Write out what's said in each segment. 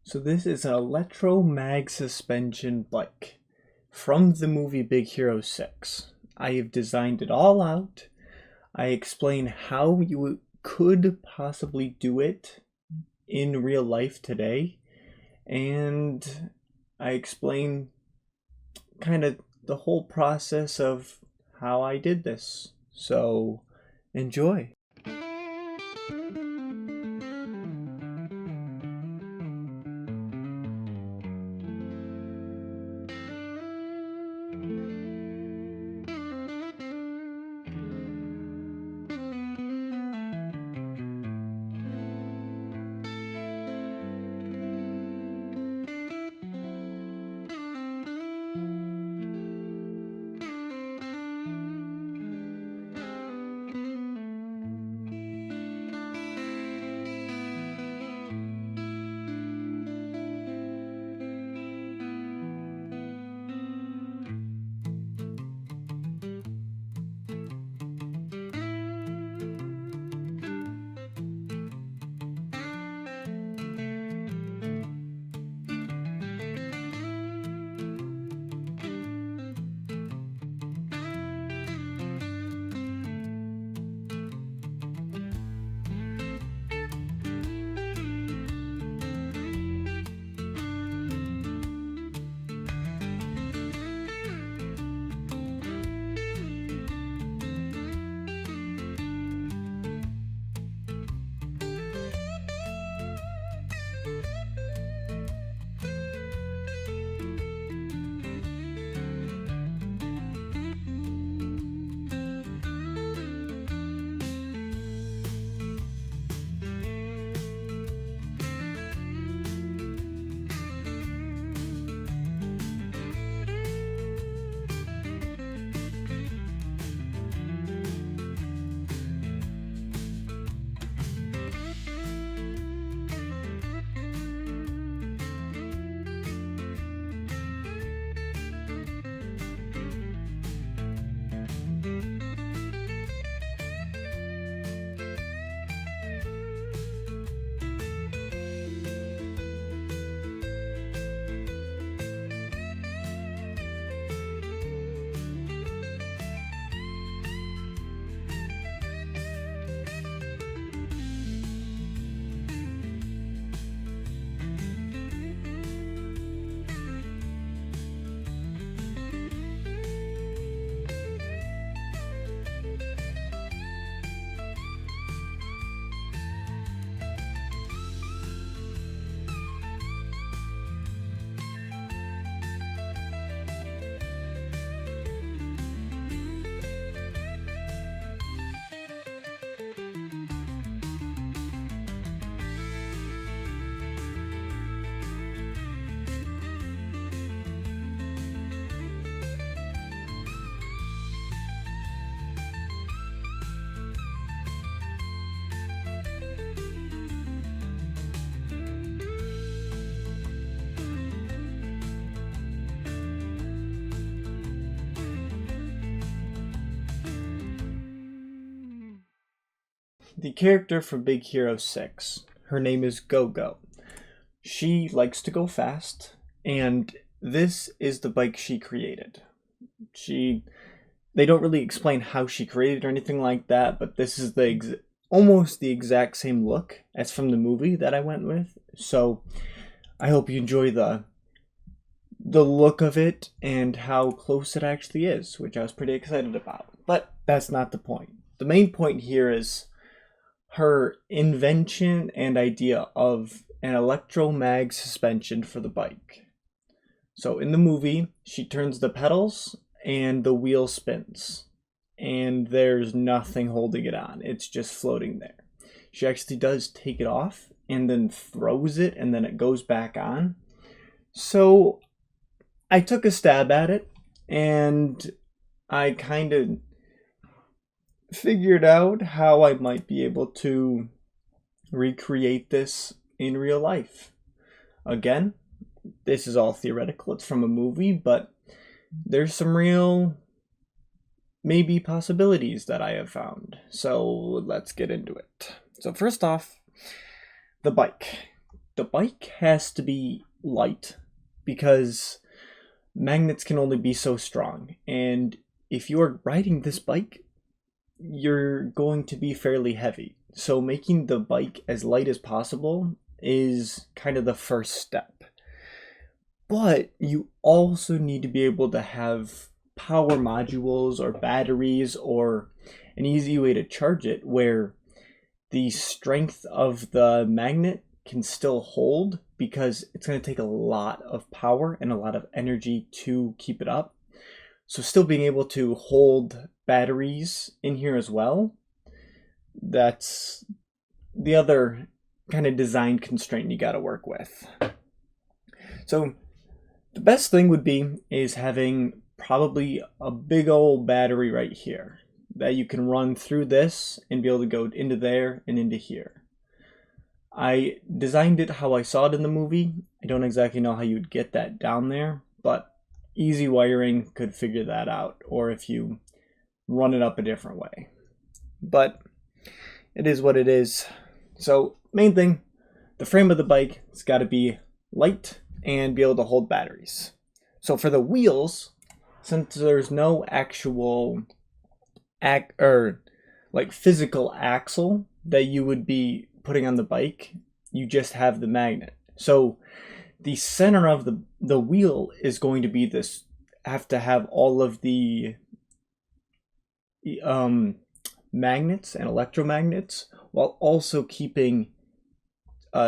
So this is an electromag suspension bike from the movie Big Hero 6. I have designed it all out. I explain how you could possibly do it in real life today. And I explain kind of the whole process of how I did this. So enjoy. The character from Big Hero 6, her name is Go. She likes to go fast, and this is the bike she created. They don't really explain how she created or anything like that, but this is almost the exact same look as from the movie that I went with. So I hope you enjoy the look of it and how close it actually is, which I was pretty excited about. But that's not the point. The main point here is her invention and idea of an electromag suspension for the bike. So in the movie, she turns the pedals and the wheel spins, and there's nothing holding it on. It's just floating there. She actually does take it off and then throws it, and then it goes back on. So I took a stab at it, and I kind of figured out how I might be able to recreate this in real life. Again, this is all theoretical. It's from a movie, but there's some real maybe possibilities that I have found. So let's get into it. So first off, the bike. the bike has to be light because magnets can only be so strong. And if you're riding this bike, you're going to be fairly heavy. So making the bike as light as possible is kind of the first step. But you also need to be able to have power modules or batteries or an easy way to charge it where the strength of the magnet can still hold, because it's going to take a lot of power and a lot of energy to keep it up. So still being able to hold batteries in here as well, that's the other kind of design constraint you got to work with. So the best thing would be is having probably a big old battery right here that you can run through this and be able to go into there and into here. I designed it how I saw it in the movie. I don't exactly know how you'd get that down there, but easy wiring could figure that out, or if you run it up a different way. But it is what it is. So main thing, the frame of the bike, it's got to be light and be able to hold batteries. So for the wheels, since there's no actual physical axle that you would be putting on the bike, you just have the magnet. So the center of the wheel is going to be this, have to have all of the magnets and electromagnets, while also keeping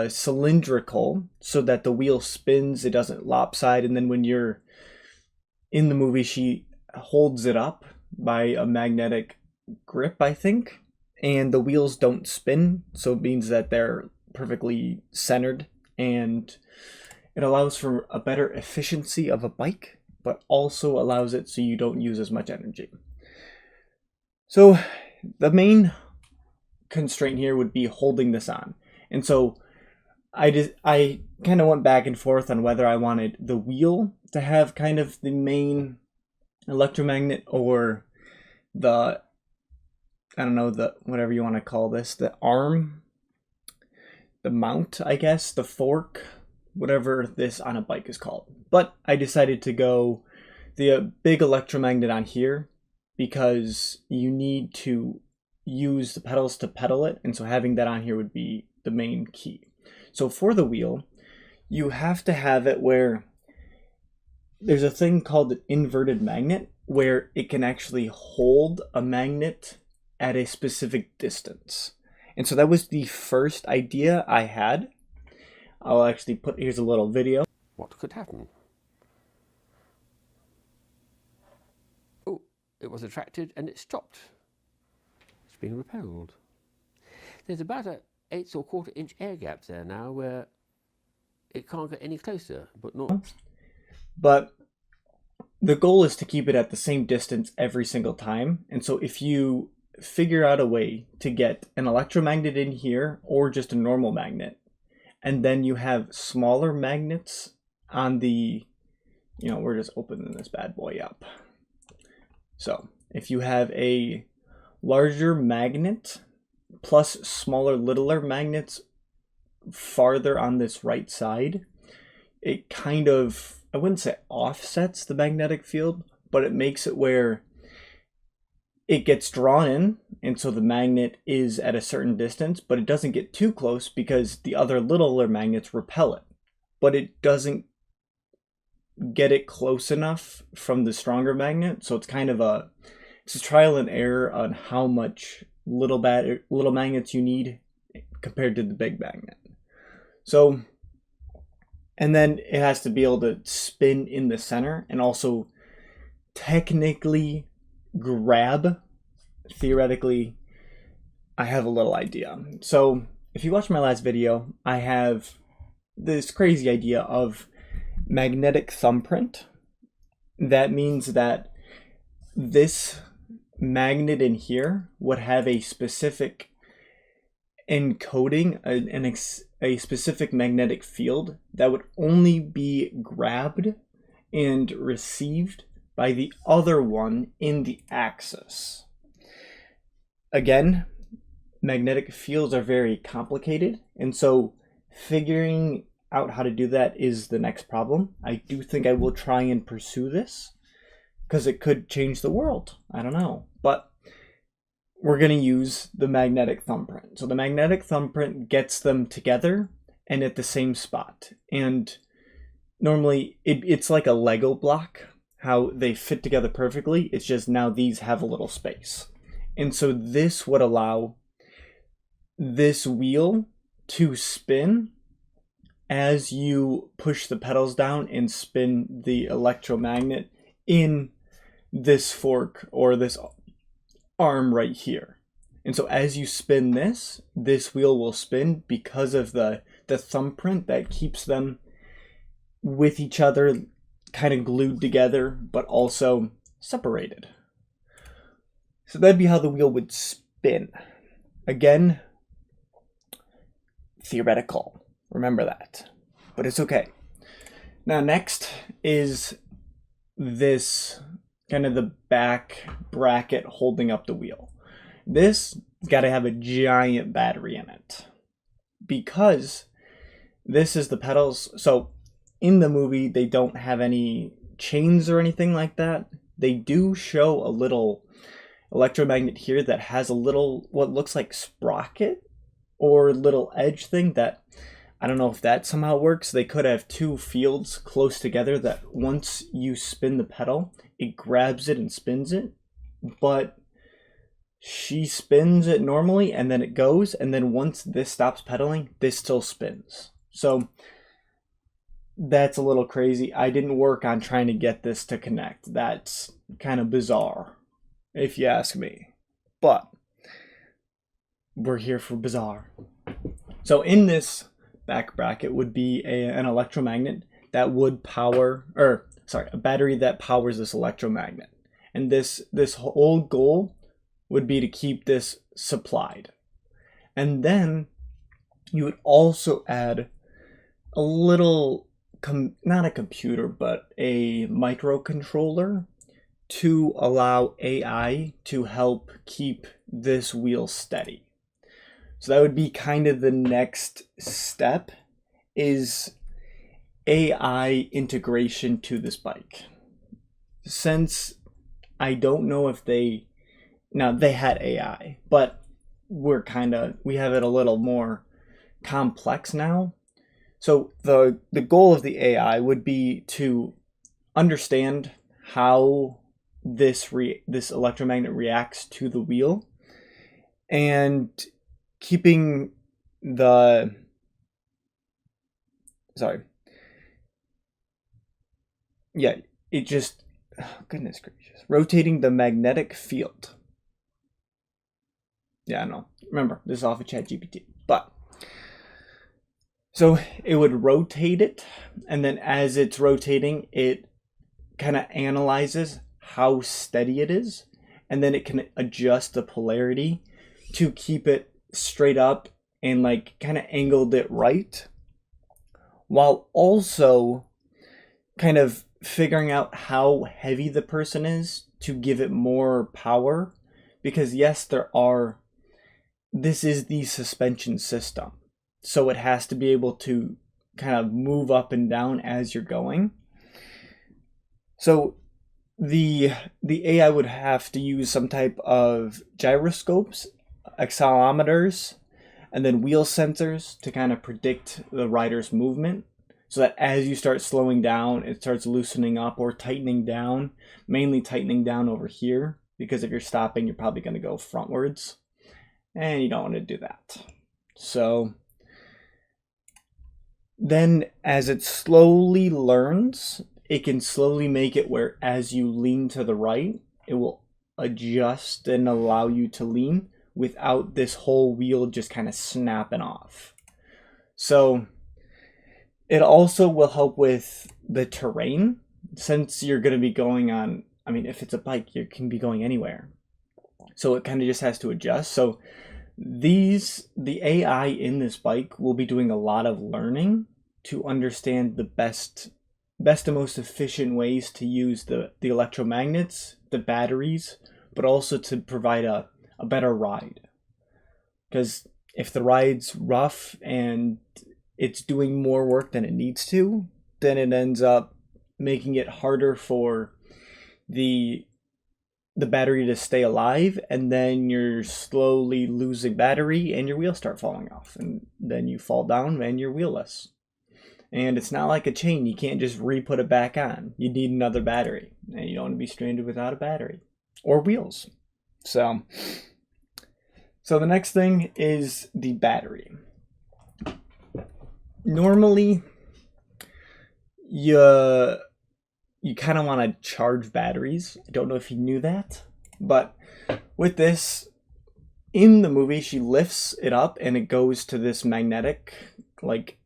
cylindrical so that the wheel spins, it doesn't lopside, and then when you're in the movie, she holds it up by a magnetic grip, I think, and the wheels don't spin, so it means that they're perfectly centered, and it allows for a better efficiency of a bike, but also allows it so you don't use as much energy. So the main constraint here would be holding this on. And so I kind of went back and forth on whether I wanted the wheel to have kind of the main electromagnet, or the, I don't know, the, whatever you want to call this, the arm, the mount, I guess, the fork, whatever this on a bike is called. But I decided to go the big electromagnet on here because you need to use the pedals to pedal it, and so having that on here would be the main key. So for the wheel, you have to have it where there's a thing called an inverted magnet, where it can actually hold a magnet at a specific distance. And so that was the first idea I had. I'll actually put, here's a little video. What could happen? Oh, it was attracted and it stopped. It's being repelled. There's about an 1/8 or 1/4 inch air gap there now where it can't get any closer, but not. But the goal is to keep it at the same distance every single time. And so if you figure out a way to get an electromagnet in here, or just a normal magnet, and then you have smaller magnets on the, you know, we're just opening this bad boy up. So if you have a larger magnet plus smaller, littler magnets farther on this right side, it kind of, I wouldn't say offsets the magnetic field, but it makes it where it gets drawn in, and so the magnet is at a certain distance, but it doesn't get too close because the other littler magnets repel it. But it doesn't get it close enough from the stronger magnet, so it's kind of it's a trial and error on how much little magnets you need compared to the big magnet. So, and then it has to be able to spin in the center and also technically grab. Theoretically, I have a little idea. So if you watch my last video, I have this crazy idea of magnetic thumbprint. That means that this magnet in here would have a specific encoding, a specific magnetic field that would only be grabbed and received by the other one in the axis. Again, magnetic fields are very complicated, and so figuring out how to do that is the next problem. I do think I will try and pursue this because it could change the world. I don't know. But we're going to use the magnetic thumbprint. So the magnetic thumbprint gets them together and at the same spot. And normally it's like a Lego block, how they fit together perfectly. It's just now these have a little space. And so this would allow this wheel to spin as you push the pedals down and spin the electromagnet in this fork or this arm right here. And so as you spin this wheel will spin because of the thumbprint that keeps them with each other, kind of glued together, but also separated. So that'd be how the wheel would spin. Again, theoretical. Remember that. But it's okay. Now next is this kind of the back bracket holding up the wheel. This got to have a giant battery in it because this is the pedals. So in the movie, they don't have any chains or anything like that. They do show a little electromagnet here that has a little, what looks like sprocket or little edge thing that, I don't know if that somehow works. They could have two fields close together that once you spin the pedal, it grabs it and spins it. But she spins it normally and then it goes. And then once this stops pedaling, this still spins. So that's a little crazy. I didn't work on trying to get this to connect. That's kind of bizarre, if you ask me. But we're here for bizarre. So in this back bracket would be an electromagnet that would power, a battery that powers this electromagnet. And this whole goal would be to keep this supplied. And then you would also add a little, not a computer, but a microcontroller to allow AI to help keep this wheel steady. So that would be kind of the next step, is AI integration to this bike. Since I don't know if they had AI, but we have it a little more complex now. So the goal of the AI would be to understand how this electromagnet reacts to the wheel, and keeping the goodness gracious, rotating the magnetic field. Yeah, I know. Remember, this is off of ChatGPT. But so it would rotate it, and then as it's rotating, it kind of analyzes how steady it is, and then it can adjust the polarity to keep it straight up and like kind of angled it right, while also kind of figuring out how heavy the person is to give it more power. Because yes, this is the suspension system, so it has to be able to kind of move up and down as you're going. So the AI would have to use some type of gyroscopes, accelerometers, and then wheel sensors to kind of predict the rider's movement, so that as you start slowing down, it starts loosening up or tightening down, mainly tightening down over here, because if you're stopping, you're probably going to go frontwards, and you don't want to do that. So then as it slowly learns, it can slowly make it where as you lean to the right, it will adjust and allow you to lean without this whole wheel just kind of snapping off. So it also will help with the terrain, since you're going to be going on, if it's a bike, you can be going anywhere. So it kind of just has to adjust. So the AI in this bike will be doing a lot of learning to understand the best and most efficient ways to use the electromagnets, the batteries, but also to provide a better ride. Because if the ride's rough and it's doing more work than it needs to, then it ends up making it harder for the battery to stay alive, and then you're slowly losing battery and your wheels start falling off, and then you fall down and you're wheelless. And it's not like a chain, you can't just re-put it back on. You need another battery, and you don't want to be stranded without a battery or wheels. So the next thing is the battery. Normally, you kind of want to charge batteries. I don't know if you knew that, but with this, in the movie, she lifts it up and it goes to this magnetic like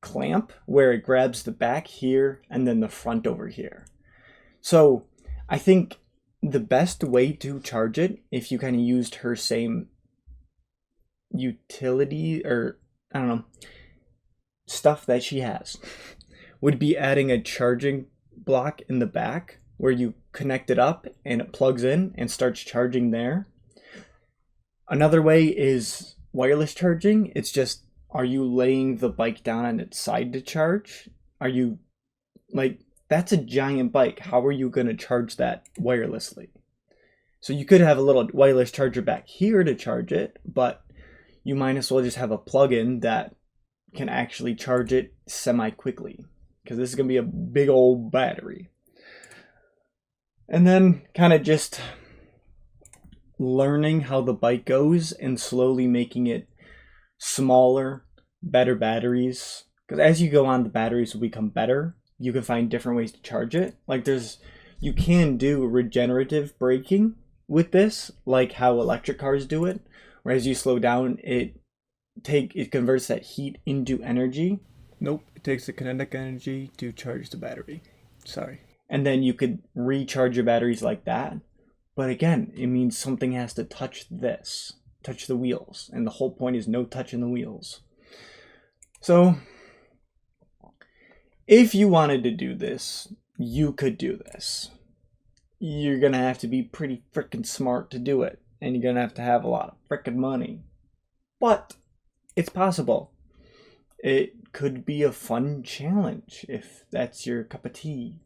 clamp where it grabs the back here and then the front over here. So I think the best way to charge it, if you kind of used her same utility, or I don't know, stuff that she has, would be adding a charging block in the back where you connect it up and it plugs in and starts charging there. Another way is wireless charging. It's just, are you laying the bike down on its side to charge? Are you, like, that's a giant bike. How are you going to charge that wirelessly? So you could have a little wireless charger back here to charge it, but you might as well just have a plug-in that can actually charge it semi-quickly, because this is going to be a big old battery. And then kind of just learning how the bike goes and slowly making it smaller, better batteries. Because as you go on, the batteries will become better. You can find different ways to charge it. Like you can do regenerative braking with this, like how electric cars do it. Where as you slow down, it converts that heat into energy. Nope, it takes the kinetic energy to charge the battery. Sorry. And then you could recharge your batteries like that. But again, it means something has to touch the wheels. And the whole point is no touching the wheels. So, if you wanted to do this, you could do this. You're going to have to be pretty freaking smart to do it. And you're going to have a lot of freaking money. But it's possible. It could be a fun challenge if that's your cup of tea.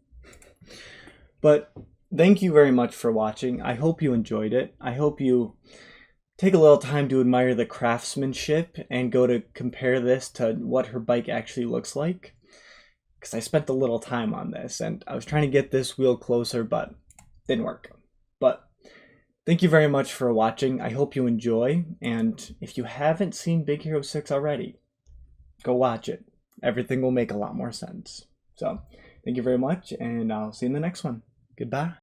But thank you very much for watching. I hope you enjoyed it. I hope you take a little time to admire the craftsmanship and go to compare this to what her bike actually looks like. Because I spent a little time on this and I was trying to get this wheel closer, but didn't work. But thank you very much for watching. I hope you enjoy. And if you haven't seen Big Hero 6 already, go watch it. Everything will make a lot more sense. So thank you very much, and I'll see you in the next one. Goodbye.